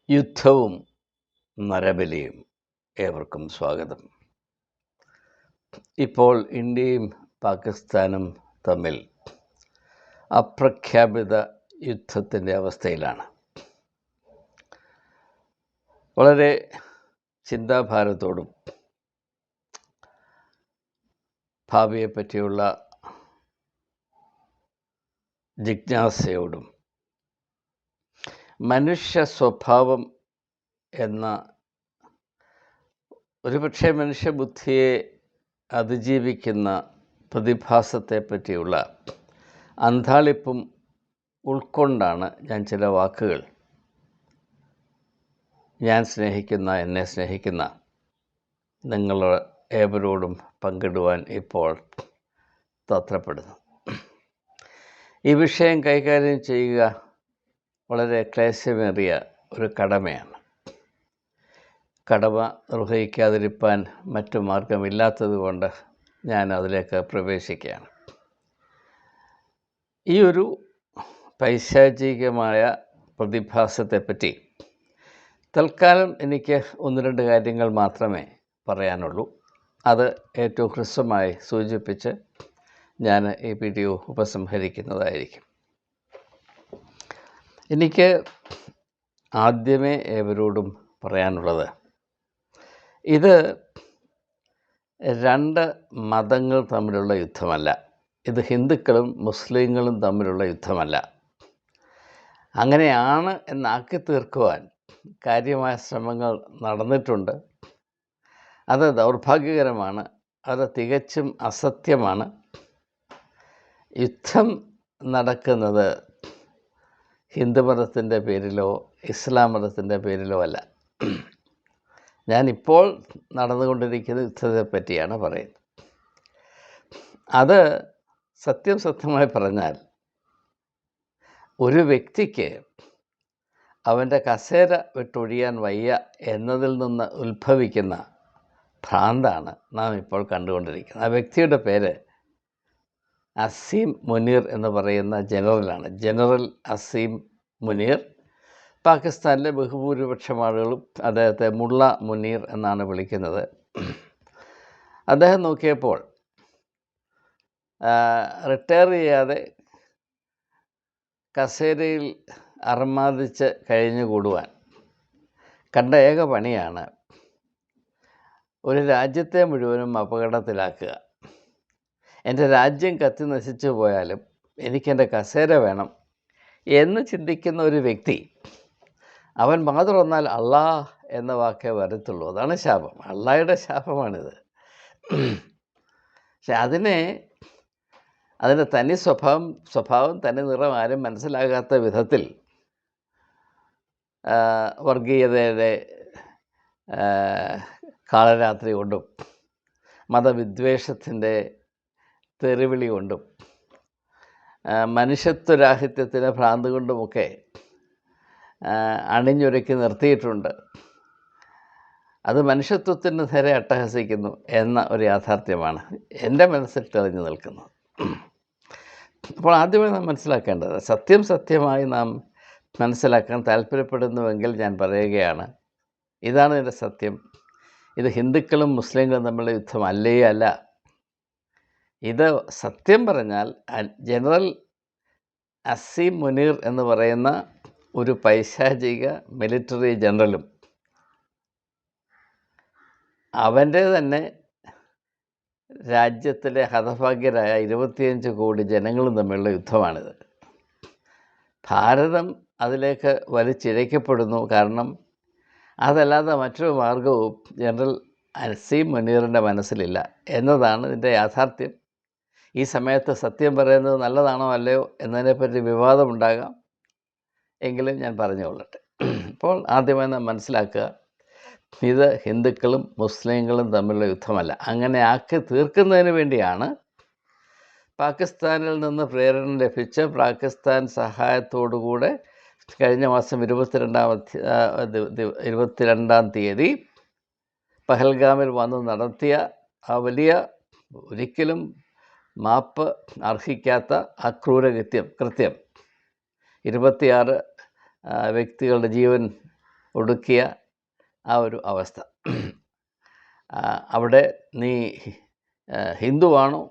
യുദ്ധവും നരബലിയും. ഏവർക്കും സ്വാഗതം. ഇപ്പോൾ ഇന്ത്യയും പാകിസ്ഥാനും തമ്മിൽ അപ്രഖ്യാപിത യുദ്ധത്തിൻ്റെ അവസ്ഥയിലാണ്. വളരെ ചിന്താഭാരത്തോടും ഭാവിയെപ്പറ്റിയുള്ള ജിജ്ഞാസയോടും മനുഷ്യ സ്വഭാവം എന്ന ഒരുപക്ഷെ മനുഷ്യബുദ്ധിയെ അതിജീവിക്കുന്ന പ്രതിഭാസത്തെപ്പറ്റിയുള്ള അന്ധാളിപ്പും ഉൾക്കൊണ്ടാണ് ഞാൻ ചില വാക്കുകൾ എന്നെ സ്നേഹിക്കുന്ന നിങ്ങൾ ഏവരോടും പങ്കിടുവാൻ ഇപ്പോൾ തത്രപ്പെടുന്നു. ഈ വിഷയം കൈകാര്യം ചെയ്യുക വളരെ ക്ലേശമേറിയ ഒരു കടമയാണ്. കടമ നിർവഹിക്കാതിരിക്കാൻ മറ്റു മാർഗമില്ലാത്തതുകൊണ്ട് ഞാൻ അതിലേക്ക് പ്രവേശിക്കുകയാണ്. ഈ ഒരു പൈശാചികമായ പ്രതിഭാസത്തെപ്പറ്റി തൽക്കാലം എനിക്ക് ഒന്ന് രണ്ട് കാര്യങ്ങൾ മാത്രമേ പറയാനുള്ളൂ. അത് ഏറ്റവും ഹ്രസ്വമായി സൂചിപ്പിച്ച് ഞാൻ ഈ വീഡിയോ ഉപസംഹരിക്കുന്നതായിരിക്കും. എനിക്ക് ആദ്യമേ ഏവരോടും പറയാനുള്ളത്, ഇത് രണ്ട് മതങ്ങൾ തമ്മിലുള്ള യുദ്ധമല്ല. ഇത് ഹിന്ദുക്കളും മുസ്ലിങ്ങളും തമ്മിലുള്ള യുദ്ധമല്ല. അങ്ങനെയാണ് എന്നാക്കി തീർക്കുവാൻ കാര്യമായ ശ്രമങ്ങൾ നടന്നിട്ടുണ്ട്. അത് ദൗർഭാഗ്യകരമാണ്. അത് തികച്ചും അസത്യമാണ്. യുദ്ധം നടക്കുന്നത് ഹിന്ദുമതത്തിൻ്റെ പേരിലോ ഇസ്ലാം മതത്തിൻ്റെ പേരിലോ അല്ല. ഞാനിപ്പോൾ നടന്നുകൊണ്ടിരിക്കുന്ന യുദ്ധത്തെ പറ്റിയാണ് പറയുന്നത്. അത് സത്യമായി പറഞ്ഞാൽ ഒരു വ്യക്തിക്ക് അവൻ്റെ കസേര വിട്ടൊഴിയാൻ വയ്യ എന്നതിൽ നിന്ന് ഉത്ഭവിക്കുന്ന ഭ്രാന്താണ് നാം ഇപ്പോൾ കണ്ടുകൊണ്ടിരിക്കുന്നത്. ആ വ്യക്തിയുടെ പേര് അസീം മുനീർ എന്ന് പറയുന്ന ജനറലാണ്. ജനറൽ അസീം മുനീർ. പാകിസ്ഥാനിലെ ബഹുഭൂരിപക്ഷം ആളുകളും അദ്ദേഹത്തെ മുള്ള മുനീർ എന്നാണ് വിളിക്കുന്നത്. അദ്ദേഹം നോക്കിയപ്പോൾ റിട്ടയർ ചെയ്യാതെ കസേരയിൽ അർമാദിച്ച് കഴിഞ്ഞുകൂടുവാൻ കണ്ട ഏക പണിയാണ് ഒരു രാജ്യത്തെ മുഴുവനും അപകടത്തിലാക്കുക. എൻ്റെ രാജ്യം കത്തി നശിച്ചു പോയാലും എനിക്കെൻ്റെ കസേര വേണം എന്ന് ചിന്തിക്കുന്ന ഒരു വ്യക്തി, അവൻ മാത്രം വന്നാൽ അള്ളാഹ് എന്ന വാക്കേ വരത്തുള്ളൂ. അതാണ് ശാപം. അള്ളാഹയുടെ ശാപമാണിത്. പക്ഷെ അതിൻ്റെ തനി സ്വഭാവം തനി നിറം ആരും മനസ്സിലാകാത്ത വിധത്തിൽ വർഗീയതയുടെ കാളരാത്രി കൊണ്ടും മതവിദ്വേഷത്തിൻ്റെ തെറിവിളി കൊണ്ടും മനുഷ്യത്വരാഹിത്യത്തിൻ്റെ ഭ്രാന്ത് കൊണ്ടുമൊക്കെ അണിഞ്ഞൊരുക്കി നിർത്തിയിട്ടുണ്ട്. അത് മനുഷ്യത്വത്തിന് നേരെ അട്ടഹസിക്കുന്നു എന്ന ഒരു യാഥാർത്ഥ്യമാണ് എൻ്റെ മനസ്സിൽ തെളിഞ്ഞു നിൽക്കുന്നത്. അപ്പോൾ ആദ്യമേ നാം മനസ്സിലാക്കേണ്ടത്, സത്യമായി നാം മനസ്സിലാക്കാൻ താല്പര്യപ്പെടുന്നുവെങ്കിൽ ഞാൻ പറയുകയാണ്, ഇതാണ് ഇതിൻ്റെ സത്യം. ഇത് ഹിന്ദുക്കളും മുസ്ലിങ്ങളും തമ്മിലുള്ള യുദ്ധം അല്ല. ഇത് സത്യം പറഞ്ഞാൽ ജനറൽ അസീം മുനീർ എന്ന് പറയുന്ന ഒരു പൈശാചിക മിലിറ്ററി ജനറലും അവൻ്റെ തന്നെ രാജ്യത്തിലെ ഹതഭാഗ്യരായ 25 കോടി ജനങ്ങളും തമ്മിലുള്ള യുദ്ധമാണിത്. ഭാരതം അതിലേക്ക് വലിച്ചിഴയ്ക്കപ്പെടുന്നു. കാരണം അതല്ലാതെ മറ്റൊരു മാർഗവും ജനറൽ അസീം മുനീറിൻ്റെ മനസ്സിലില്ല എന്നതാണ് ഇതിൻ്റെ യാഥാർത്ഥ്യം. ഈ സമയത്ത് സത്യം പറയുന്നത് നല്ലതാണോ അല്ലയോ എന്നതിനെപ്പറ്റി വിവാദമുണ്ടാകാം. എങ്കിലും ഞാൻ പറഞ്ഞുകൊള്ളട്ടെ. അപ്പോൾ ആദ്യമായി നാം മനസ്സിലാക്കുക, ഇത് ഹിന്ദുക്കളും മുസ്ലിങ്ങളും തമ്മിലുള്ള യുദ്ധമല്ല. അങ്ങനെ ആക്കി തീർക്കുന്നതിന് വേണ്ടിയാണ് പാകിസ്ഥാനിൽ നിന്ന് പ്രേരണ ലഭിച്ച പാകിസ്ഥാൻ സഹായത്തോടുകൂടെ കഴിഞ്ഞ മാസം 22-ാം തീയതി പഹൽഗാമിൽ വന്ന് നടത്തിയ ആ വലിയ, ഒരിക്കലും മാപ്പ് അർഹിക്കാത്ത അക്രൂര കൃത്യം 26 വ്യക്തികളുടെ ജീവൻ ഒടുക്കിയ ആ ഒരു അവസ്ഥ. അവിടെ നീ ഹിന്ദുവാണോ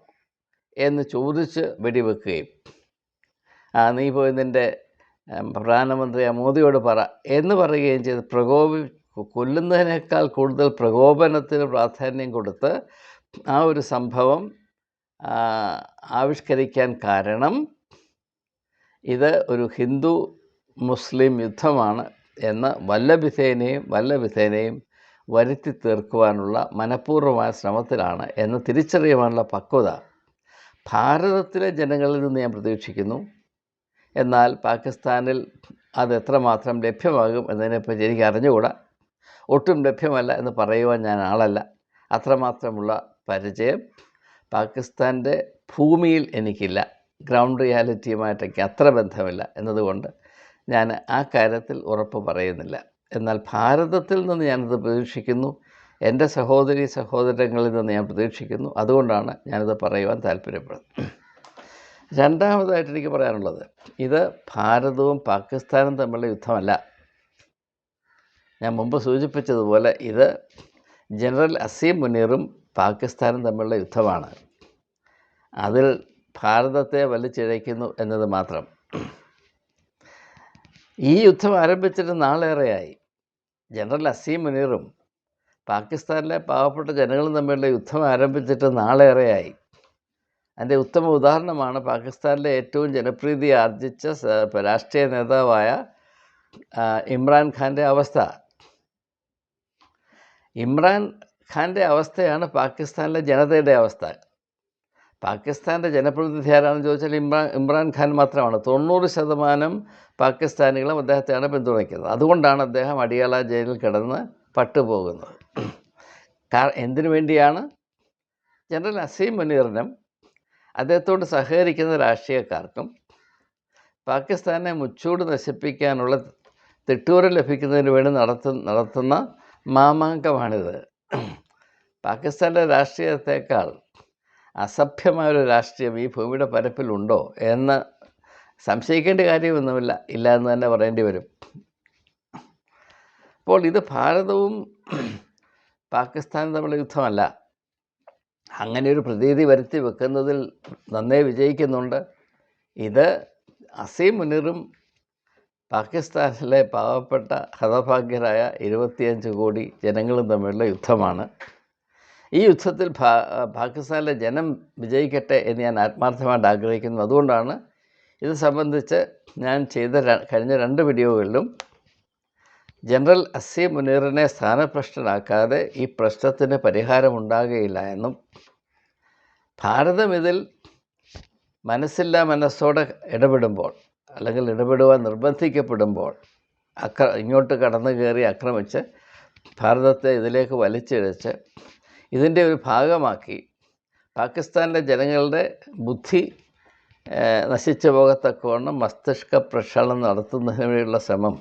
എന്ന് ചോദിച്ച് വെടിവെക്കുകയും നീ പോയി നിൻ്റെ പ്രധാനമന്ത്രി മോദിയോട് പറ എന്ന് പറയുകയും ചെയ്ത് കൊല്ലുന്നതിനേക്കാൾ കൂടുതൽ പ്രകോപനത്തിന് പ്രാധാന്യം കൊടുത്ത് ആ ഒരു സംഭവം ആവിഷ്കരിക്കാൻ കാരണം ഇത് ഒരു ഹിന്ദു മുസ്ലിം യുദ്ധമാണ് എന്ന് വല്ലവിധേനയും വരുത്തി തീർക്കുവാനുള്ള മനഃപൂർവ്വമായ ശ്രമത്തിലാണ് എന്ന് തിരിച്ചറിയുവാനുള്ള പക്വത ഭാരതത്തിലെ ജനങ്ങളിൽ നിന്ന് ഞാൻ പ്രതീക്ഷിക്കുന്നു. എന്നാൽ പാകിസ്ഥാനിൽ അത് എത്രമാത്രം ലഭ്യമാകും എന്നതിനെപ്പറ്റി എനിക്ക് അറിഞ്ഞുകൂടാ. ഒട്ടും ലഭ്യമല്ല എന്ന് പറയുവാൻ ഞാൻ ആളല്ല. അത്രമാത്രമുള്ള പരിചയം പാകിസ്ഥാൻ്റെ ഭൂമിയിൽ എനിക്കില്ല. ഗ്രൗണ്ട് റിയാലിറ്റിയുമായിട്ടൊക്കെ അത്ര ബന്ധമില്ല എന്നതുകൊണ്ട് ഞാൻ ആ കാര്യത്തിൽ ഉറപ്പ് പറയുന്നില്ല. എന്നാൽ ഭാരതത്തിൽ നിന്ന് ഞാനത് പ്രതീക്ഷിക്കുന്നു. എൻ്റെ സഹോദരങ്ങളിൽ നിന്ന് ഞാൻ പ്രതീക്ഷിക്കുന്നു. അതുകൊണ്ടാണ് ഞാനത് പറയുവാൻ താല്പര്യപ്പെടുന്നത്. രണ്ടാമതായിട്ട് എനിക്ക് പറയാനുള്ളത്, ഇത് ഭാരതവും പാകിസ്ഥാനും തമ്മിലുള്ള യുദ്ധമല്ല. ഞാൻ മുമ്പ് സൂചിപ്പിച്ചതുപോലെ ഇത് ജനറൽ അസീം മുനീറും പാകിസ്ഥാനും തമ്മിലുള്ള യുദ്ധമാണ്. അതിൽ ഭാരതത്തെ വലിച്ചിഴയ്ക്കുന്നു എന്നത് മാത്രം. ഈ യുദ്ധം ആരംഭിച്ചിട്ട് നാളേറെയായി. ജനറൽ അസീം മുനീറും പാകിസ്ഥാനിലെ പാവപ്പെട്ട ജനങ്ങളും തമ്മിലുള്ള യുദ്ധം ആരംഭിച്ചിട്ട് നാളേറെയായി. അതിൻ്റെ ഉത്തമ ഉദാഹരണമാണ് പാകിസ്ഥാനിലെ ഏറ്റവും ജനപ്രീതി ആർജിച്ച രാഷ്ട്രീയ നേതാവായ ഇമ്രാൻ ഖാൻ്റെ അവസ്ഥ. ഇമ്രാൻ ഖാൻ്റെ അവസ്ഥയാണ് പാകിസ്ഥാനിലെ ജനതയുടെ അവസ്ഥ. പാകിസ്ഥാൻ്റെ ജനപ്രതിനിധി ആരാണെന്ന് ചോദിച്ചാൽ ഇമ്രാൻ ഖാൻ മാത്രമാണ്. 90% പാകിസ്ഥാനികളും അദ്ദേഹത്തെയാണ് പിന്തുണയ്ക്കുന്നത്. അതുകൊണ്ടാണ് അദ്ദേഹം അടിയാള ജയിലിൽ കിടന്ന് പട്ടുപോകുന്നത്. എന്തിനു വേണ്ടിയാണ്? ജനറൽ അസീം മുനീറിനും അദ്ദേഹത്തോട് സഹകരിക്കുന്ന രാഷ്ട്രീയക്കാർക്കും പാകിസ്ഥാനെ മുച്ചൂട് നശിപ്പിക്കാനുള്ള തിട്ടൂരം ലഭിക്കുന്നതിന് വേണ്ടി നടത്തുന്ന മാമാങ്കമാണിത്. പാകിസ്ഥാൻ്റെ രാഷ്ട്രീയത്തെക്കാൾ അസഭ്യമായൊരു രാഷ്ട്രീയം ഈ ഭൂമിയുടെ പരപ്പിലുണ്ടോ എന്ന് സംശയിക്കേണ്ട കാര്യമൊന്നുമില്ല. ഇല്ല എന്ന് തന്നെ പറയേണ്ടി വരും. അപ്പോൾ ഇത് ഭാരതവും പാകിസ്ഥാനും തമ്മിലുള്ള യുദ്ധമല്ല. അങ്ങനെ ഒരു പ്രതീതി വരുത്തി വെക്കുന്നതിൽ നന്നേ വിജയിക്കുന്നുണ്ട്. ഇത് അസീം മുനീറും പാകിസ്ഥാനിലെ പാവപ്പെട്ട ഹതഭാഗ്യരായ 25 കോടി ജനങ്ങളും തമ്മിലുള്ള യുദ്ധമാണ്. ഈ യുദ്ധത്തിൽ പാകിസ്ഥാനിലെ ജനം വിജയിക്കട്ടെ എന്ന് ഞാൻ ആത്മാർത്ഥമായിട്ട് ആഗ്രഹിക്കുന്നു. അതുകൊണ്ടാണ് ഇത് സംബന്ധിച്ച് ഞാൻ ചെയ്ത കഴിഞ്ഞ 2 വീഡിയോകളിലും ജനറൽ അസീം മുനീറിനെ സ്ഥാനഭ്രഷ്ടനാക്കാതെ ഈ പ്രശ്നത്തിന് പരിഹാരമുണ്ടാകുകയില്ല എന്നും ഭാരതം ഇതിൽ മനസ്സോടെ ഇടപെടുമ്പോൾ അല്ലെങ്കിൽ ഇടപെടുവാൻ നിർബന്ധിക്കപ്പെടുമ്പോൾ ഇങ്ങോട്ട് കടന്നു കയറി ആക്രമിച്ച് ഭാരതത്തെ ഇതിലേക്ക് വലിച്ചിഴച്ച് ഇതിൻ്റെ ഒരു ഭാഗമാക്കി പാകിസ്ഥാനിലെ ജനങ്ങളുടെ ബുദ്ധി നശിച്ചു പോകത്തക്കവണ്ണം മസ്തിഷ്ക പ്രക്ഷാളനം നടത്തുന്നതിനുള്ള ശ്രമം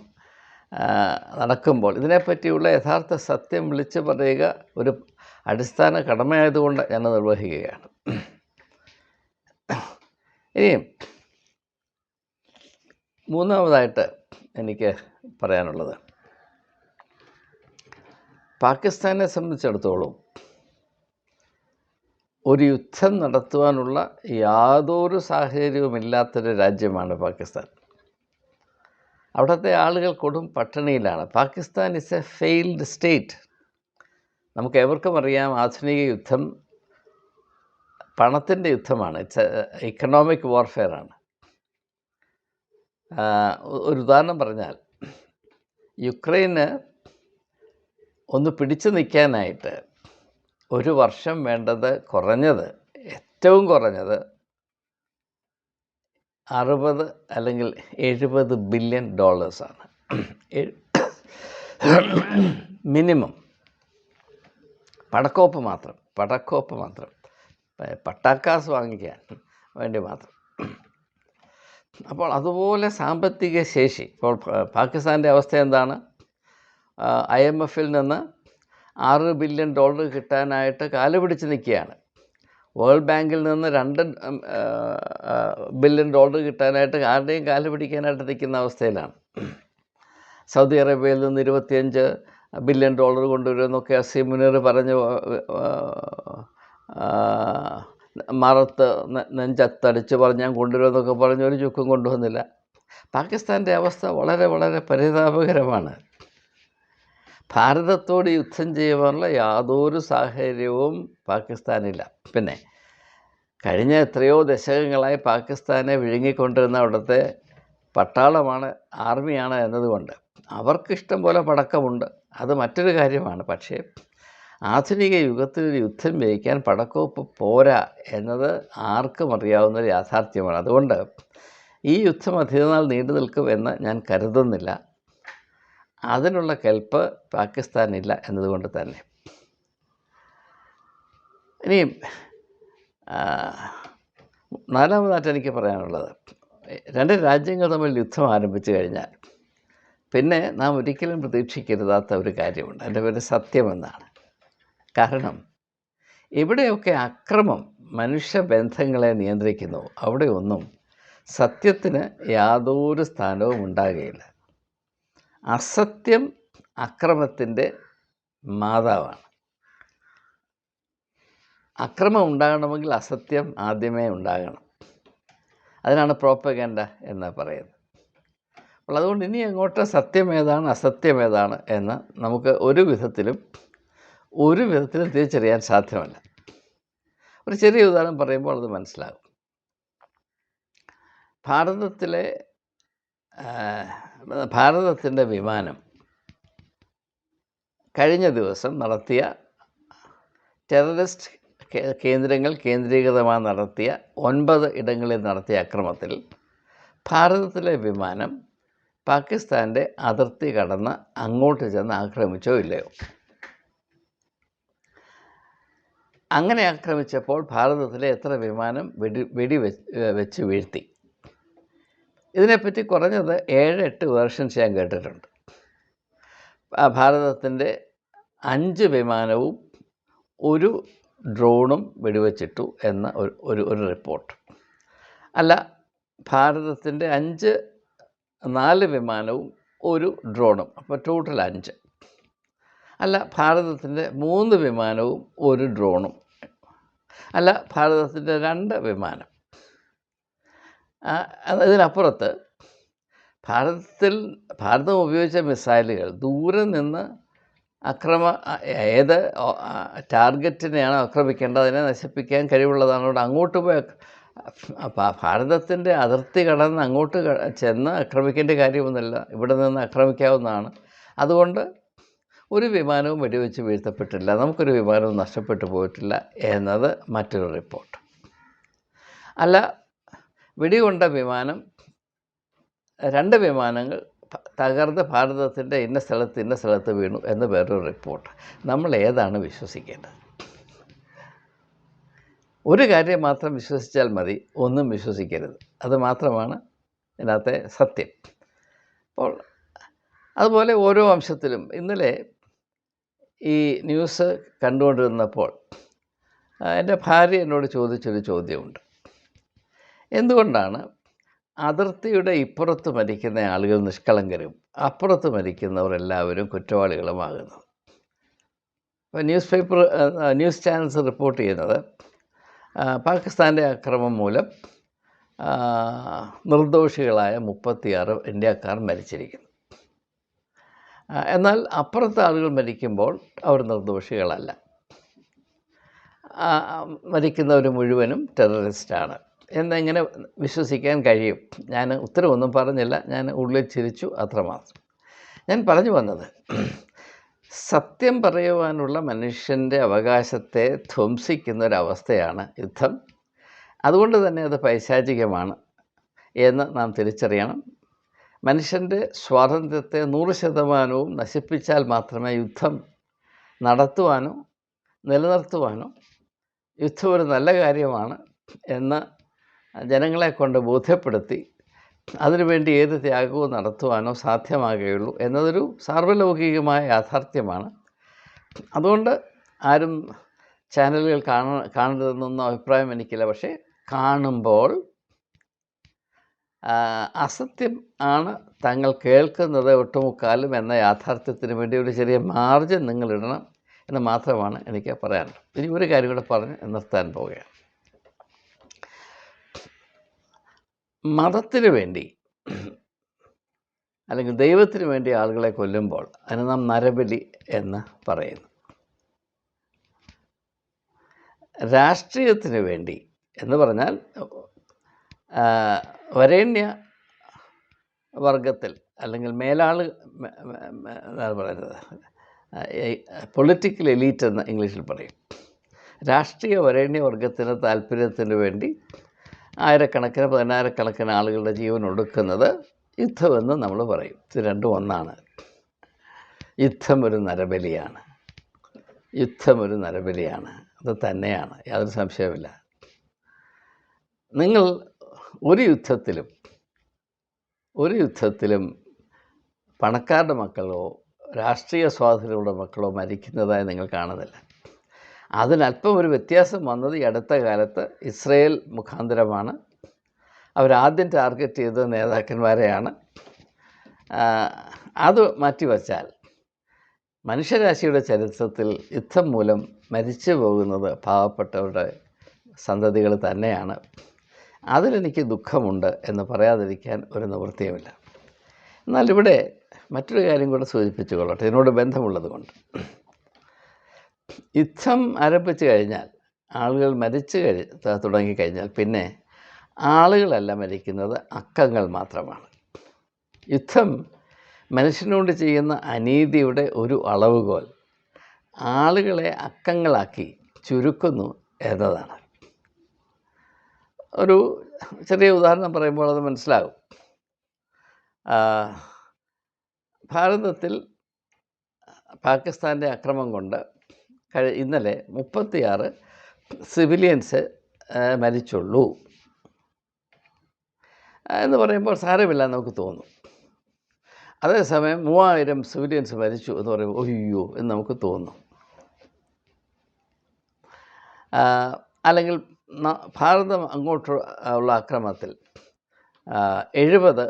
നടക്കുമ്പോൾ ഇതിനെപ്പറ്റിയുള്ള യഥാർത്ഥ സത്യം വിളിച്ചു പറയുക ഒരു അടിസ്ഥാന കടമയായതുകൊണ്ട് ഞാൻ നിർവഹിക്കുകയാണ്. ഇനിയും മൂന്നാമതായിട്ട് എനിക്ക് പറയാനുള്ളത്, പാകിസ്ഥാനെ സംബന്ധിച്ചിടത്തോളം ഒരു യുദ്ധം നടത്തുവാനുള്ള യാതൊരു സാഹചര്യവുമില്ലാത്തൊരു രാജ്യമാണ് പാകിസ്ഥാൻ. അവിടുത്തെ ആളുകൾ കൊടും പട്ടിണിയിലാണ്. Pakistan is a failed state. നമുക്ക് എവർക്കും അറിയാം, ആധുനിക യുദ്ധം പണത്തിൻ്റെ യുദ്ധമാണ്. ഇറ്റ്സ് ഇക്കണോമിക് വാർഫെയറാണ്. ഒരു ഉദാഹരണം പറഞ്ഞാൽ, യുക്രൈന് ഒന്ന് പിടിച്ചു നിൽക്കാനായിട്ട് ഒരു വർഷം വേണ്ടത് ഏറ്റവും കുറഞ്ഞത് $60 അല്ലെങ്കിൽ $70 ബില്യൺ ആണ് മിനിമം. പടക്കോപ്പ് മാത്രം പട്ടാക്കാസ് വാങ്ങിക്കാൻ വേണ്ടി മാത്രം. അപ്പോൾ അതുപോലെ സാമ്പത്തിക ശേഷി. ഇപ്പോൾ പാകിസ്ഥാൻ്റെ അവസ്ഥ എന്താണ്? IMFൽ നിന്ന് $6 ബില്യൺ കിട്ടാനായിട്ട് കാല് പിടിച്ച് നിൽക്കുകയാണ്. വേൾഡ് ബാങ്കിൽ നിന്ന് $2 ബില്യൺ കിട്ടാനായിട്ട് ആരുടെയും കാല് പിടിക്കാനായിട്ട് നിൽക്കുന്ന അവസ്ഥയിലാണ്. സൗദി അറേബ്യയിൽ നിന്ന് $25 ബില്യൺ കൊണ്ടുവരുമെന്നൊക്കെ അസീം മുനീർ പറഞ്ഞ് മറത്ത് നെഞ്ചത്തടിച്ച് പറഞ്ഞ് ഞാൻ കൊണ്ടുവരുമെന്നൊക്കെ പറഞ്ഞ് ഒരു ചുക്കും കൊണ്ടുവന്നില്ല. പാകിസ്ഥാൻ്റെ അവസ്ഥ വളരെ വളരെ പരിതാപകരമാണ്. ഭാരതത്തോട് യുദ്ധം ചെയ്യുവാനുള്ള യാതൊരു സാഹചര്യവും പാകിസ്ഥാനില്ല. പിന്നെ കഴിഞ്ഞ എത്രയോ ദശകങ്ങളായി പാകിസ്ഥാനെ വിഴുങ്ങിക്കൊണ്ടിരുന്ന അവിടുത്തെ പട്ടാളമാണ്, ആർമിയാണ് എന്നതുകൊണ്ട് അവർക്കിഷ്ടം പോലെ പടക്കമുണ്ട്, അത് മറ്റൊരു കാര്യമാണ്. പക്ഷേ ആധുനിക യുഗത്തിൽ യുദ്ധം ജയിക്കാൻ പടക്കോപ്പ് പോരാ എന്നത് ആർക്കും അറിയാവുന്നൊരു യാഥാർത്ഥ്യമാണ്. അതുകൊണ്ട് ഈ യുദ്ധം അധികനാൾ നീണ്ടു നിൽക്കുമെന്ന് ഞാൻ കരുതുന്നില്ല. അതിനുള്ള കെൽപ്പ് പാകിസ്ഥാനില്ല എന്നതുകൊണ്ട് തന്നെ. ഇനിയും നാലാമതായിട്ട് എനിക്ക് പറയാനുള്ളത്, രണ്ട് രാജ്യങ്ങൾ തമ്മിൽ യുദ്ധം ആരംഭിച്ചു കഴിഞ്ഞാൽ പിന്നെ നാം ഒരിക്കലും പ്രതീക്ഷിക്കരുതാത്ത ഒരു കാര്യമുണ്ട്. അതിൻ്റെ പേര് സത്യമെന്നാണ്. കാരണം എവിടെയൊക്കെ അക്രമം മനുഷ്യബന്ധങ്ങളെ നിയന്ത്രിക്കുന്നു അവിടെയൊന്നും സത്യത്തിന് യാതൊരു സ്ഥാനവും ഉണ്ടാകുകയില്ല. അസത്യം അക്രമത്തിൻ്റെ മാതാവാണ്. അക്രമം ഉണ്ടാകണമെങ്കിൽ അസത്യം ആദ്യമേ ഉണ്ടാകണം. അതിനാണ് പ്രോപ്പഗൻഡ എന്ന് പറയുന്നത്. അപ്പോൾ അതുകൊണ്ട് ഇനി അങ്ങോട്ട് സത്യം ഏതാണ് അസത്യം ഏതാണ് എന്ന് നമുക്ക് ഒരു വിധത്തിലും തിരിച്ചറിയാൻ സാധ്യമല്ല. ഒരു ചെറിയ ഉദാഹരണം പറയുമ്പോൾ അത് മനസ്സിലാകും. ഭാരതത്തിൻ്റെ വിമാനം കഴിഞ്ഞ ദിവസം നടത്തിയ ടെററിസ്റ്റ് കേന്ദ്രങ്ങൾ കേന്ദ്രീകൃതമായി നടത്തിയ 9 ഇടങ്ങളിൽ നടത്തിയ അക്രമത്തിൽ ഭാരതത്തിലെ വിമാനം പാകിസ്ഥാൻ്റെ അതിർത്തി കടന്ന് അങ്ങോട്ട് ചെന്ന് ആക്രമിച്ചോ ഇല്ലയോ? അങ്ങനെ ആക്രമിച്ചപ്പോൾ ഭാരതത്തിലെ എത്ര വിമാനം വെച്ച് വീഴ്ത്തി? ഇതിനെപ്പറ്റി കുറഞ്ഞത് 7-8 വേർഷൻസ് ഞാൻ കേട്ടിട്ടുണ്ട്. ഭാരതത്തിൻ്റെ 5 വിമാനവും 1 ഡ്രോണും വെടിവെച്ചിട്ടു എന്ന ഒരു റിപ്പോർട്ട്. അല്ല, ഭാരതത്തിൻ്റെ 4 വിമാനവും 1 ഡ്രോണും, അപ്പോൾ ടോട്ടൽ 5. അല്ല, ഭാരതത്തിൻ്റെ 3 വിമാനവും 1 ഡ്രോണും. അല്ല, ഭാരതത്തിൻ്റെ 2 വിമാനം. ഇതിനപ്പുറത്ത് ഭാരതം ഉപയോഗിച്ച മിസൈലുകൾ ദൂരെ നിന്ന് ഏത് ടാർഗറ്റിനെയാണ് ആക്രമിക്കേണ്ടത് അതിനെ നശിപ്പിക്കാൻ കഴിവുള്ളതാണ്. അതുകൊണ്ട് അങ്ങോട്ട് പോയി ഭാരതത്തിൻ്റെ അതിർത്തി കടന്ന് അങ്ങോട്ട് ചെന്ന് ആക്രമിക്കേണ്ട കാര്യമൊന്നുമില്ല, ഇവിടെ നിന്ന് ആക്രമിക്കാവുന്നതാണ്. അതുകൊണ്ട് ഒരു വിമാനവും വെടിവെച്ച് വീഴ്ത്തപ്പെട്ടില്ല, നമുക്കൊരു വിമാനവും നഷ്ടപ്പെട്ടു പോയിട്ടില്ല എന്നത് മറ്റൊരു റിപ്പോർട്ട്. അല്ല, വെടികൊണ്ട വിമാനം 2 വിമാനങ്ങൾ തകർന്ന് ഭാരതത്തിൻ്റെ ഇന്ന സ്ഥലത്ത് വീണു എന്ന് വേറൊരു റിപ്പോർട്ട്. നമ്മൾ ഏതാണ് വിശ്വസിക്കേണ്ടത്? ഒരു കാര്യം മാത്രം വിശ്വസിച്ചാൽ മതി, ഒന്നും വിശ്വസിക്കരുത്. അത് മാത്രമാണ് ഇതിനകത്തെ സത്യം. അപ്പോൾ അതുപോലെ ഓരോ അംശത്തിലും ഇന്നലെ ഈ ന്യൂസ് കണ്ടുകൊണ്ടിരുന്നപ്പോൾ എൻ്റെ ഭാര്യ എന്നോട് ചോദിച്ചൊരു ചോദ്യമുണ്ട്. എന്തുകൊണ്ടാണ് അതിർത്തിയുടെ ഇപ്പുറത്ത് മരിക്കുന്ന ആളുകൾ നിഷ്കളങ്കരും അപ്പുറത്ത് മരിക്കുന്നവർ എല്ലാവരും കുറ്റവാളികളുമാകുന്നത്? അപ്പോൾ ന്യൂസ് ചാനൽസ് റിപ്പോർട്ട് ചെയ്യുന്നത് പാകിസ്ഥാൻ്റെ ആക്രമണം മൂലം നിർദോഷികളായ 36 ഇന്ത്യക്കാർ മരിച്ചിരിക്കുന്നു. എന്നാൽ അപ്പുറത്തെ ആളുകൾ മരിക്കുമ്പോൾ അവർ നിർദോഷികളല്ല, മരിക്കുന്നവർ മുഴുവനും ടെററിസ്റ്റാണ് എന്നെങ്ങനെ വിശ്വസിക്കാൻ കഴിയും? ഞാൻ ഉത്തരവൊന്നും പറഞ്ഞില്ല, ഞാൻ ഉള്ളിൽ ചിരിച്ചു, അത്രമാത്രം. ഞാൻ പറഞ്ഞു വന്നത്, സത്യം പറയുവാനുള്ള മനുഷ്യൻ്റെ അവകാശത്തെ ധ്വംസിക്കുന്ന ഒരവസ്ഥയാണ് യുദ്ധം. അതുകൊണ്ട് തന്നെ അത് പൈശാചികമാണ് എന്ന് നാം തിരിച്ചറിയണം. മനുഷ്യൻ്റെ സ്വാതന്ത്ര്യത്തെ 100% നശിപ്പിച്ചാൽ മാത്രമേ യുദ്ധം നടത്തുവാനോ നിലനിർത്തുവാനോ യുദ്ധം ഒരു നല്ല കാര്യമാണ് എന്ന് ജനങ്ങളെ കൊണ്ട് ബോധ്യപ്പെടുത്തി അതിനുവേണ്ടി ഏത് ത്യാഗവും നടത്തുവാനോ സാധ്യമാകുകയുള്ളൂ എന്നതൊരു സാർവലൗകികമായ യാഥാർത്ഥ്യമാണ്. അതുകൊണ്ട് ആരും ചാനലുകൾ കാണരുതെന്നൊന്നും അഭിപ്രായം എനിക്കില്ല. പക്ഷേ കാണുമ്പോൾ അസത്യം ആണ് തങ്ങൾ കേൾക്കുന്നത് ഒട്ടുമുക്കാലും എന്ന യാഥാർത്ഥ്യത്തിന് വേണ്ടി ഒരു ചെറിയ മാർജിൻ നിങ്ങളിടണം എന്ന് മാത്രമാണ് എനിക്ക് പറയാനുള്ളത്. ഇനി ഒരു കാര്യം കൂടെ പറഞ്ഞ് നിർത്താൻ പോവുകയാണ്. മതത്തിന് വേണ്ടി അല്ലെങ്കിൽ ദൈവത്തിന് വേണ്ടി ആളുകളെ കൊല്ലുമ്പോൾ അതിന് നാം നരബലി എന്ന് പറയുന്നു. രാഷ്ട്രീയത്തിന് വേണ്ടി എന്ന് പറഞ്ഞാൽ വരേണ്യ വർഗത്തിൽ അല്ലെങ്കിൽ എന്താണ് പറയുന്നത്, പൊളിറ്റിക്കൽ എലീറ്റ് എന്ന് ഇംഗ്ലീഷിൽ പറയും. രാഷ്ട്രീയ വരേണ്യ വർഗത്തിന് താല്പര്യത്തിന് വേണ്ടി ആയിരക്കണക്കിന് പതിനായിരക്കണക്കിന് ആളുകളുടെ ജീവൻ ഒടുക്കുന്നത് യുദ്ധമെന്ന് നമ്മൾ പറയും. ഇത് രണ്ടും ഒന്നാണ്. യുദ്ധം ഒരു നരബലിയാണ്. അത് തന്നെയാണ്, യാതൊരു സംശയവുമില്ല. നിങ്ങൾ ഒരു യുദ്ധത്തിലും പണക്കാരുടെ മക്കളോ രാഷ്ട്രീയ സ്വാധീനമുള്ള മക്കളോ മരിക്കുന്നതായി നിങ്ങൾ കാണുന്നില്ല. അതിനല്പം ഒരു വ്യത്യാസം വന്നത് ഈ അടുത്ത കാലത്ത് ഇസ്രയേൽ മുഖാന്തരമാണ്. അവരാദ്യം ടാർഗറ്റ് ചെയ്തത് നേതാക്കന്മാരെയാണ്. അത് മാറ്റിവച്ചാൽ മനുഷ്യരാശിയുടെ ചരിത്രത്തിൽ യുദ്ധം മൂലം മരിച്ചു പോകുന്നത് പാവപ്പെട്ടവരുടെ സന്തതികൾ തന്നെയാണ്. അതിലെനിക്ക് ദുഃഖമുണ്ട് എന്ന് പറയാതിരിക്കാൻ ഒരു നിവൃത്തിയുമില്ല. എന്നാൽ ഇവിടെ മറ്റൊരു കാര്യം കൂടെ സൂചിപ്പിച്ചു കൊള്ളട്ടെ, ഇതിനോട് ബന്ധമുള്ളത് കൊണ്ട്. യുദ്ധം ആരംഭിച്ചു കഴിഞ്ഞാൽ, ആളുകൾ മരിച്ചു തുടങ്ങിക്കഴിഞ്ഞാൽ പിന്നെ ആളുകളല്ല മരിക്കുന്നത്, അക്കങ്ങൾ മാത്രമാണ്. യുദ്ധം മനുഷ്യനോട് ചെയ്യുന്ന അനീതിയുടെ ഒരു അളവുകോൽ ആളുകളെ അക്കങ്ങളാക്കി ചുരുക്കുന്നു എന്നതാണ്. ഒരു ചെറിയ ഉദാഹരണം പറയുമ്പോൾ അത് മനസ്സിലാകും. ഭാരതത്തിൽ പാകിസ്ഥാൻ്റെ അക്രമം കൊണ്ട് ഇന്നലെ 36 സിവിലിയൻസ് മരിച്ചുള്ളൂ എന്ന് പറയുമ്പോൾ സാരമില്ല നമുക്ക് തോന്നും. അതേസമയം 3000 സിവിലിയൻസ് മരിച്ചു എന്ന് പറയുമ്പോൾ ഒയ്യോ എന്ന് നമുക്ക് തോന്നും. അല്ലെങ്കിൽ ഭാരതം അങ്ങോട്ട് ഉള്ള അക്രമത്തിൽ 70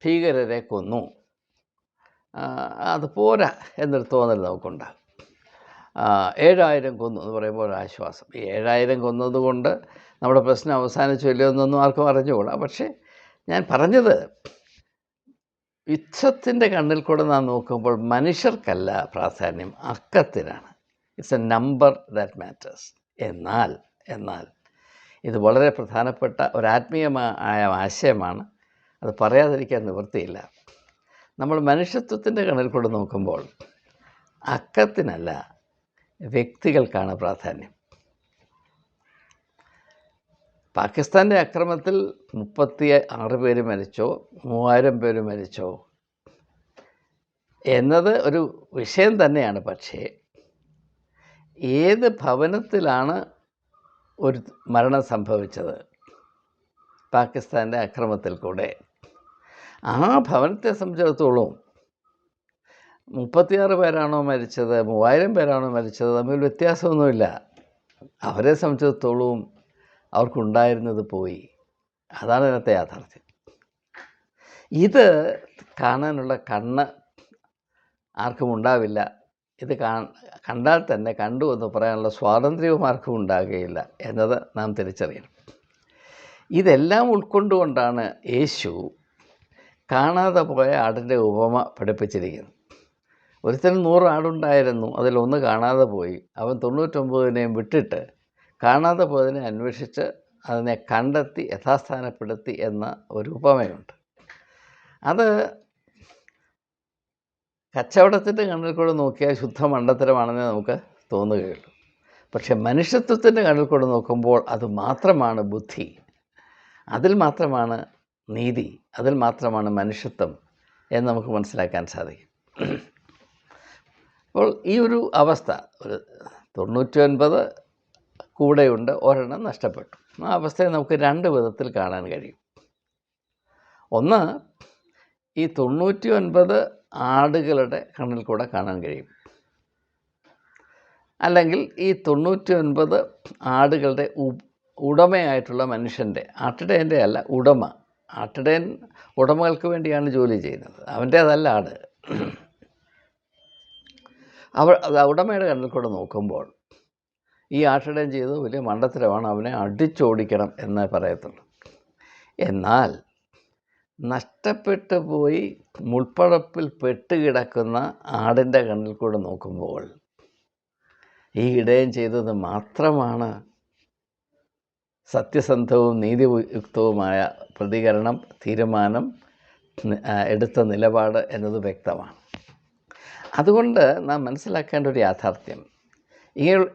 ഭീകരരെ കൊന്നു, അത് പോരാ എന്നൊരു തോന്നൽ നമുക്കുണ്ടാകും. 7000 കൊന്നു എന്ന് പറയുമ്പോൾ ഒരാശ്വാസം. ഈ 7000 കൊന്നതുകൊണ്ട് നമ്മുടെ പ്രശ്നം അവസാനിച്ചില്ലോ എന്നൊന്നും ആർക്കും അറിഞ്ഞുകൂടാ. പക്ഷേ ഞാൻ പറഞ്ഞത്, യുദ്ധത്തിൻ്റെ കണ്ണിൽ കൂടെ നാം നോക്കുമ്പോൾ മനുഷ്യർക്കല്ല പ്രാധാന്യം, അക്കത്തിനാണ്. It's a number that matters. എന്നാൽ ഇത് വളരെ പ്രധാനപ്പെട്ട ഒരാത്മീയമായ ആശയമാണ്. അത് പറയാതിരിക്കാൻ നിവൃത്തിയില്ല. നമ്മൾ മനുഷ്യത്വത്തിൻ്റെ കണ്ണിൽ കൂടെ നോക്കുമ്പോൾ അക്കത്തിനല്ല, വ്യക്തികൾക്കാണ് പ്രാധാന്യം. പാകിസ്ഥാൻ്റെ അക്രമത്തിൽ 36 പേര് മരിച്ചോ 3000 പേര് മരിച്ചോ എന്നത് ഒരു വിഷയം തന്നെയാണ്. പക്ഷേ ഏത് ഭവനത്തിലാണ് ഒരു മരണം സംഭവിച്ചത് പാകിസ്ഥാൻ്റെ അക്രമത്തിൽ കൂടെ, ആ ഭവനത്തെ സംബന്ധിച്ചിടത്തോളം 36 പേരാണോ മരിച്ചത് 3000 പേരാണോ മരിച്ചത് തമ്മിൽ വ്യത്യാസമൊന്നുമില്ല. അവരെ സംബന്ധിച്ചിടത്തോളം അവർക്കുണ്ടായിരുന്നത് പോയി. അതാണ് ഇന്നത്തെ യാഥാർത്ഥ്യം. ഇത് കാണാനുള്ള കണ്ണ് ആർക്കും ഉണ്ടാവില്ല. ഇത് കണ്ടാൽ തന്നെ കണ്ടു എന്ന് പറയാനുള്ള സ്വാതന്ത്ര്യവും ആർക്കും ഉണ്ടാകുകയില്ല എന്നത് നാം തിരിച്ചറിയണം. ഇതെല്ലാം ഉൾക്കൊണ്ടുകൊണ്ടാണ് യേശു കാണാതെ പോയ ആടിൻ്റെ ഉപമ പഠിപ്പിച്ചിരിക്കുന്നത്. ഒരുത്തന് 100 ആടുണ്ടായിരുന്നു, അതിലൊന്ന് കാണാതെ പോയി. അവൻ 99നെയും വിട്ടിട്ട് കാണാതെ പോയതിനെ അന്വേഷിച്ച് അതിനെ കണ്ടെത്തി യഥാസ്ഥാനപ്പെടുത്തി എന്ന ഒരു ഉപമയുണ്ട്. അത് കച്ചവടത്തിൻ്റെ കണ്ണിൽ കൂടെ നോക്കിയാൽ ശുദ്ധ മണ്ടത്തരമാണെന്നേ നമുക്ക് തോന്നുകയുള്ളൂ. പക്ഷെ മനുഷ്യത്വത്തിൻ്റെ കണ്ണിൽ കൂടെ നോക്കുമ്പോൾ അത് മാത്രമാണ് ബുദ്ധി, അതിൽ മാത്രമാണ് നീതി, അതിൽ മാത്രമാണ് മനുഷ്യത്വം എന്ന് നമുക്ക് മനസ്സിലാക്കാൻ സാധിക്കും. അപ്പോൾ ഈ ഒരു അവസ്ഥ, ഒരു 99 കൂടെയുണ്ട്, ഒരെണ്ണം നഷ്ടപ്പെട്ടു. ആ അവസ്ഥയെ നമുക്ക് 2 വിധത്തിൽ കാണാൻ കഴിയും. ഒന്ന്, ഈ 99 ആടുകളുടെ കണ്ണിൽ കൂടെ കാണാൻ കഴിയും. അല്ലെങ്കിൽ ഈ 99 ആടുകളുടെ ഉടമയായിട്ടുള്ള മനുഷ്യൻ്റെ, ആട്ടിടേൻ്റെ അല്ല, ഉടമ ആട്ടിടയൻ ഉടമകൾക്ക് വേണ്ടിയാണ് ജോലി ചെയ്യുന്നത്, അവൻ്റേതല്ല ആട്. അത് ഉടമയുടെ കണ്ണിൽ കൂടെ നോക്കുമ്പോൾ ഈ ആട്ടിടയൻ ചെയ്തത് വലിയ മണ്ടത്തരമാണ്, അവനെ അടിച്ചോടിക്കണം എന്നേ പറയത്തുള്ളൂ. എന്നാൽ നഷ്ടപ്പെട്ടു പോയി മുൾപ്പടപ്പിൽ പെട്ടുകിടക്കുന്ന ആടിൻ്റെ കണ്ണിൽ കൂടെ നോക്കുമ്പോൾ ഈ ഇടയൻ ചെയ്തത് മാത്രമാണ് സത്യസന്ധവും നീതിയുക്തവുമായ പ്രതികരണം, തീരുമാനം, എടുത്ത നിലപാട് എന്നത് വ്യക്തമാണ്. അതുകൊണ്ട് നാം മനസ്സിലാക്കേണ്ട ഒരു യാഥാർത്ഥ്യം,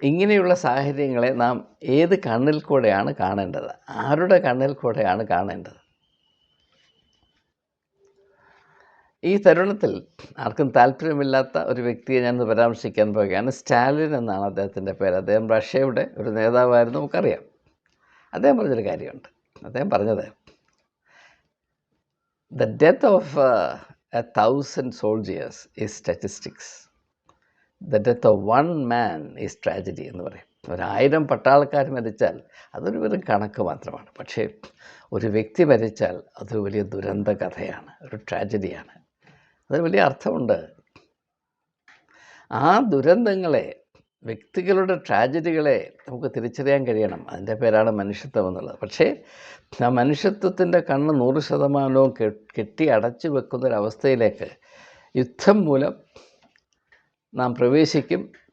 ഇങ്ങനെയുള്ള സാഹചര്യങ്ങളെ നാം ഏത് കണ്ണിൽ കൂടെയാണ് കാണേണ്ടത്, ആരുടെ കണ്ണിൽ കൂടെയാണ് കാണേണ്ടത്? ഈ തരുണത്തിൽ ആർക്കും താല്പര്യമില്ലാത്ത ഒരു വ്യക്തിയെ ഞാൻ പരാമർശിക്കാൻ പോവുകയാണ്. സ്റ്റാലിൻ എന്നാണ് അദ്ദേഹത്തിൻ്റെ പേര്. അദ്ദേഹം റഷ്യയുടെ ഒരു നേതാവായിരുന്നു, നമുക്കറിയാം. അദ്ദേഹം പറഞ്ഞൊരു കാര്യമുണ്ട്. അദ്ദേഹം പറഞ്ഞത്, the death of 1,000 soldiers is statistics. The death of 1 man is tragedy എന്ന് പറയും. 1000 പട്ടാളക്കാർ മരിച്ചാൽ അതൊരു വെറും കണക്ക് മാത്രമാണ്. പക്ഷേ ഒരു വ്യക്തി മരിച്ചാൽ അതൊരു വലിയ ദുരന്ത കഥയാണ്, ഒരു ട്രാജഡിയാണ്. അതിന് വലിയ അർത്ഥമുണ്ട്. ആ ദുരന്തങ്ങളെ, വ്യക്തികളുടെ ട്രാജഡികളെ നമുക്ക് തിരിച്ചറിയാൻ കഴിയണം. അതിൻ്റെ പേരാണ് മനുഷ്യത്വം എന്നുള്ളത്. പക്ഷേ ആ മനുഷ്യത്വത്തിൻ്റെ കണ്ണ് 100% കെട്ടി അടച്ചു വെക്കുന്നൊരവസ്ഥയിലേക്ക് യുദ്ധം മൂലം നാം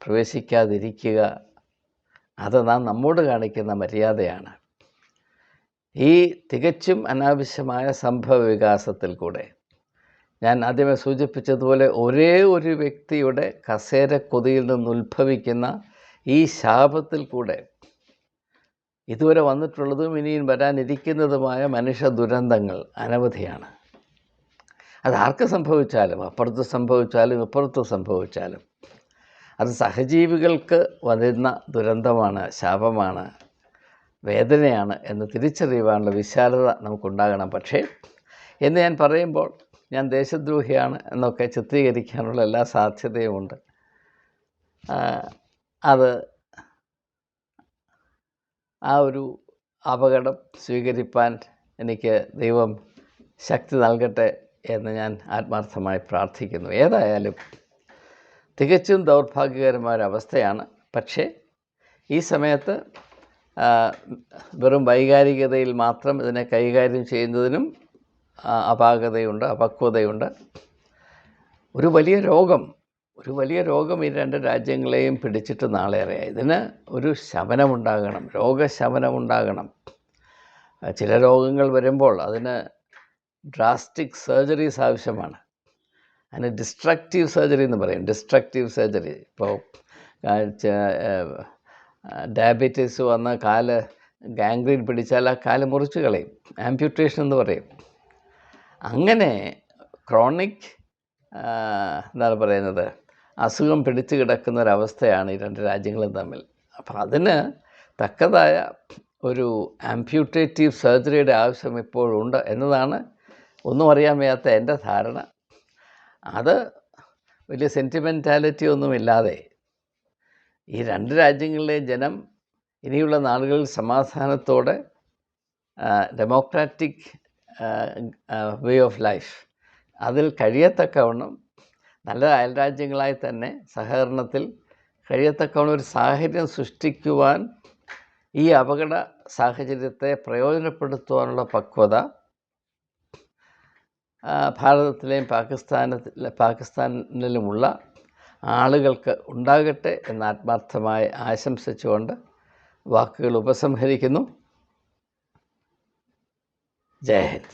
പ്രവേശിക്കാതിരിക്കുക, അത് നാം നമ്മോട് കാണിക്കുന്ന മര്യാദയാണ്. ഈ തികച്ചും അനാവശ്യമായ സംഭവ വികാസത്തിൽ കൂടെ ഞാൻ ആദ്യമേ സൂചിപ്പിച്ചതുപോലെ ഒരേ ഒരു വ്യക്തിയുടെ കസേര കൊതിയിൽ നിന്നുത്ഭവിക്കുന്ന ഈ ശാപത്തിൽ കൂടെ ഇതുവരെ വന്നിട്ടുള്ളതും ഇനിയും വരാനിരിക്കുന്നതുമായ മനുഷ്യ ദുരന്തങ്ങൾ അനവധിയാണ്. അതാർക്ക് സംഭവിച്ചാലും, അപ്പുറത്ത് സംഭവിച്ചാലും ഇപ്പുറത്ത് സംഭവിച്ചാലും, അത് സഹജീവികൾക്ക് വരുന്ന ദുരന്തമാണ്, ശാപമാണ്, വേദനയാണ് എന്ന് തിരിച്ചറിയുവാനുള്ള വിശാലത നമുക്കുണ്ടാകണം. പക്ഷേ എന്ന് ഞാൻ പറയുമ്പോൾ ഞാൻ ദേശദ്രോഹിയാണ് എന്നൊക്കെ ചിത്രീകരിക്കാനുള്ള എല്ലാ സാധ്യതയുമുണ്ട്. ആ ഒരു അപകടം സ്വീകരിപ്പാൻ എനിക്ക് ദൈവം ശക്തി നൽകട്ടെ എന്ന് ഞാൻ ആത്മാർത്ഥമായി പ്രാർത്ഥിക്കുന്നു. ഏതായാലും തികച്ചും ദൗർഭാഗ്യകരമായ ഒരവസ്ഥയാണ്. പക്ഷേ ഈ സമയത്ത് വെറും വൈകാരികതയിൽ മാത്രം ഇതിനെ കൈകാര്യം ചെയ്യുന്നതിനും അപാകതയുണ്ട്, അപക്വതയുണ്ട്. ഒരു വലിയ രോഗം ഈ 2 രാജ്യങ്ങളെയും പിടിച്ചിട്ട് നാളേറെയായി. ഇതിന് ഒരു ശമനമുണ്ടാകണം, രോഗശമനമുണ്ടാകണം. ചില രോഗങ്ങൾ വരുമ്പോൾ അതിന് ഡ്രാസ്റ്റിക് സർജറീസ് ആവശ്യമാണ്. അതിന് ഡിസ്ട്രക്റ്റീവ് സർജറി എന്ന് പറയും. ഡിസ്ട്രക്റ്റീവ് സർജറി, ഇപ്പോൾ ഡയബറ്റീസ് വന്ന് കാല് ഗാംഗ്രീൻ പിടിച്ചാൽ ആ കാല് മുറിച്ച് കളയും, ആംപ്യൂട്ടേഷൻ എന്ന് പറയും. അങ്ങനെ ക്രോണിക് എന്താണ് പറയുന്നത്, അസുഖം പിടിച്ചു കിടക്കുന്ന ഒരവസ്ഥയാണ് ഈ 2 രാജ്യങ്ങളും തമ്മിൽ. അപ്പം അതിന് തക്കതായ ഒരു ആംപ്യൂട്ടേറ്റീവ് സർജറിയുടെ ആവശ്യം ഇപ്പോഴുണ്ട് എന്നതാണ് ഒന്നും അറിയാൻ വയ്യാത്ത എൻ്റെ ധാരണ. അത് വലിയ സെൻറ്റിമെൻറ്റാലിറ്റി ഒന്നുമില്ലാതെ ഈ 2 രാജ്യങ്ങളിലെയും ജനം ഇനിയുള്ള നാളുകളിൽ സമാധാനത്തോടെ ഡെമോക്രാറ്റിക് വേ ഓഫ് ലൈഫ് അതിൽ കഴിയത്തക്കവണ്ണം നല്ല അയൽരാജ്യങ്ങളായി തന്നെ സഹകരണത്തിൽ കഴിയത്തക്കവണ്ണം ഒരു സാഹചര്യം സൃഷ്ടിക്കുവാൻ, ഈ അപകട സാഹചര്യത്തെ പ്രയോജനപ്പെടുത്തുവാനുള്ള പക്വത ഭാരതത്തിലെയും പാകിസ്ഥാനിലുമുള്ള ആളുകൾക്ക് ഉണ്ടാകട്ടെ എന്ന് ആത്മാർത്ഥമായി ആശംസിച്ചുകൊണ്ട് വാക്കുകൾ ഉപസംഹരിക്കുന്നു. ജയ് ഹിന്ദ്.